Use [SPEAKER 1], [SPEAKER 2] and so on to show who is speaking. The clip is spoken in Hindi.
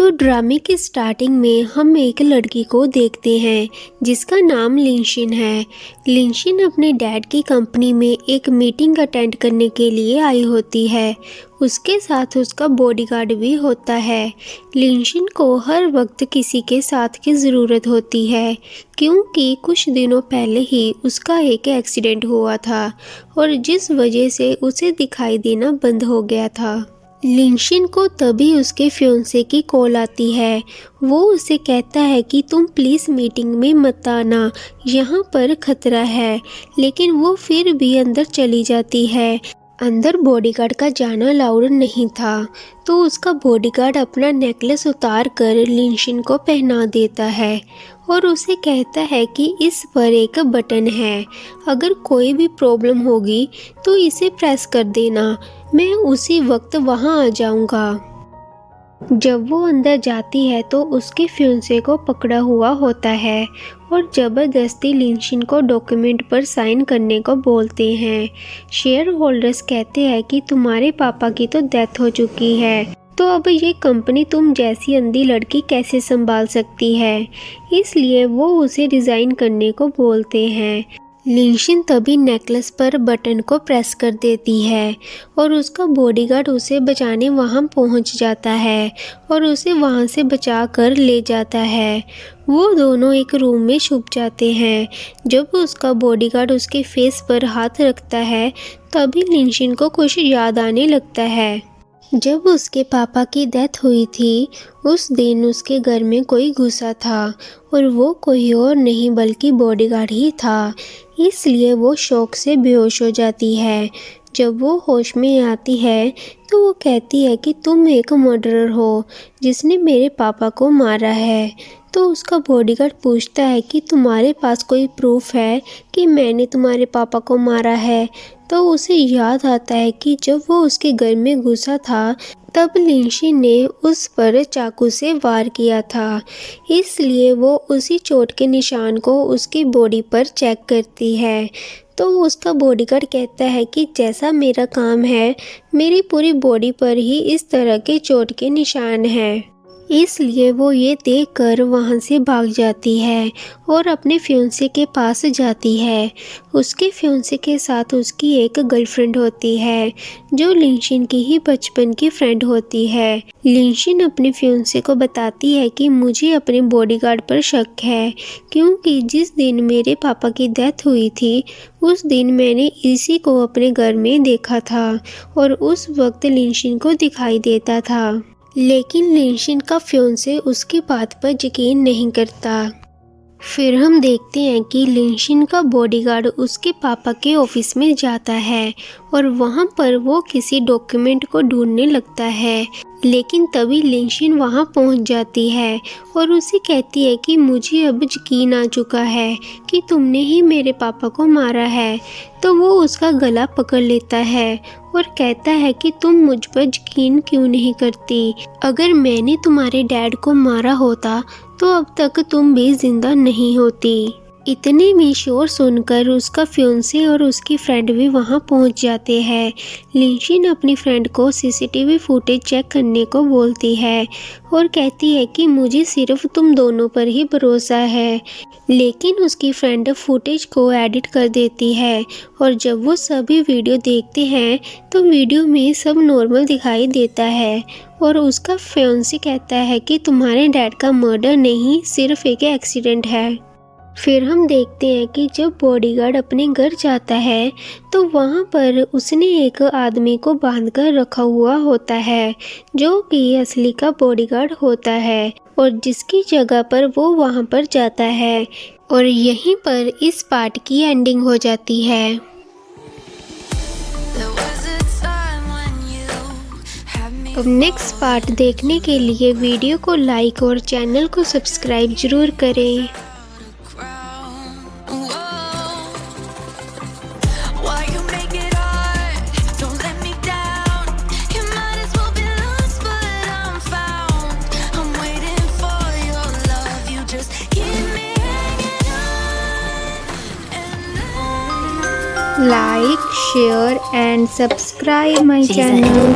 [SPEAKER 1] तो ड्रामे की स्टार्टिंग में हम एक लड़की को देखते हैं जिसका नाम लिंशिन है। लिंशिन अपने डैड की कंपनी में एक मीटिंग अटेंड करने के लिए आई होती है। उसके साथ उसका बॉडीगार्ड भी होता है। लिंशिन को हर वक्त किसी के साथ की ज़रूरत होती है क्योंकि कुछ दिनों पहले ही उसका एक एक्सीडेंट हुआ था और जिस वजह से उसे दिखाई देना बंद हो गया था। लिंशिन को तभी उसके फियोंसे की कॉल आती है। वो उसे कहता है कि तुम प्लीज़ मीटिंग में मत आना, यहाँ पर खतरा है, लेकिन वो फिर भी अंदर चली जाती है। अंदर बॉडीगार्ड का जाना अलाउड नहीं था, तो उसका बॉडीगार्ड अपना नेकलेस उतार कर लिंशिन को पहना देता है और उसे कहता है कि इस पर एक बटन है, अगर कोई भी प्रॉब्लम होगी तो इसे प्रेस कर देना, मैं उसी वक्त वहां आ जाऊंगा। जब वो अंदर जाती है तो उसके फियोंसे को पकड़ा हुआ होता है और ज़बरदस्ती लिंशिन को डॉक्यूमेंट पर साइन करने को बोलते हैं। शेयर होल्डर्स कहते हैं कि तुम्हारे पापा की तो डेथ हो चुकी है, तो अब ये कंपनी तुम जैसी अंधी लड़की कैसे संभाल सकती है, इसलिए वो उसे रिज़ाइन करने को बोलते हैं। लिंशिन तभी नेकलेस पर बटन को प्रेस कर देती है और उसका बॉडीगार्ड उसे बचाने वहां पहुंच जाता है और उसे वहां से बचा कर ले जाता है। वो दोनों एक रूम में छुप जाते हैं। जब उसका बॉडीगार्ड उसके फेस पर हाथ रखता है तभी लिंशिन को कुछ याद आने लगता है। जब उसके पापा की डेथ हुई थी उस दिन उसके घर में कोई घुसा था और वो कोई और नहीं बल्कि बॉडीगार्ड ही था, इसलिए वो शौक से बेहोश हो जाती है। जब वो होश में आती है तो वो कहती है कि तुम एक मर्डरर हो जिसने मेरे पापा को मारा है। तो उसका बॉडीगार्ड पूछता है कि तुम्हारे पास कोई प्रूफ है कि मैंने तुम्हारे पापा को मारा है। तो उसे याद आता है कि जब वो उसके घर में घुसा था तब लिंशिन ने उस पर चाकू से वार किया था, इसलिए वो उसी चोट के निशान को उसकी बॉडी पर चेक करती है। तो उसका बॉडीगार्ड कहता है कि जैसा मेरा काम है मेरी पूरी बॉडी पर ही इस तरह के चोट के निशान हैं, इसलिए वो ये देखकर वहाँ से भाग जाती है और अपने फियोंसे के पास जाती है। उसके फियोंसे के साथ उसकी एक गर्लफ्रेंड होती है जो लिंशिन की ही बचपन की फ्रेंड होती है। लिंशिन अपने फियोंसे को बताती है कि मुझे अपने बॉडीगार्ड पर शक है क्योंकि जिस दिन मेरे पापा की डेथ हुई थी उस दिन मैंने इसी को अपने घर में देखा था और उस वक्त लिंशिन को दिखाई देता था। लेकिन लिंशिन का फियोंसे उसकी बात पर यकीन नहीं करता। फिर हम देखते हैं कि लिंशिन का बॉडीगार्ड उसके पापा के ऑफिस में जाता है और वहां पर वो किसी डॉक्यूमेंट को ढूंढने लगता है, लेकिन तभी लिंशिन वहां पहुंच जाती है और उसे कहती है कि मुझे अब यकीन आ चुका है कि तुमने ही मेरे पापा को मारा है। तो वो उसका गला पकड़ लेता है और कहता है कि तुम मुझ पर यकीन क्यों नहीं करती, अगर मैंने तुम्हारे डैड को मारा होता तो अब तक तुम भी जिंदा नहीं होती। इतने में शोर सुनकर उसका फियोंसे और उसकी फ्रेंड भी वहां पहुंच जाते हैं। लिंशिन अपनी फ्रेंड को सीसीटीवी फुटेज चेक करने को बोलती है और कहती है कि मुझे सिर्फ तुम दोनों पर ही भरोसा है, लेकिन उसकी फ्रेंड फुटेज को एडिट कर देती है और जब वो सभी वीडियो देखते हैं तो वीडियो में सब नॉर्मल दिखाई देता है और उसका फियोंसे कहता है कि तुम्हारे डैड का मर्डर नहीं सिर्फ एक एक्सीडेंट है। फिर हम देखते हैं कि जब बॉडीगार्ड अपने घर जाता है तो वहाँ पर उसने एक आदमी को बांध कर रखा हुआ होता है जो कि असली का बॉडीगार्ड होता है और जिसकी जगह पर वो वहाँ पर जाता है और यहीं पर इस पार्ट की एंडिंग हो जाती है। अब नेक्स्ट पार्ट देखने के लिए वीडियो को लाइक और चैनल को सब्सक्राइब जरूर करें। Like, share and subscribe my channel.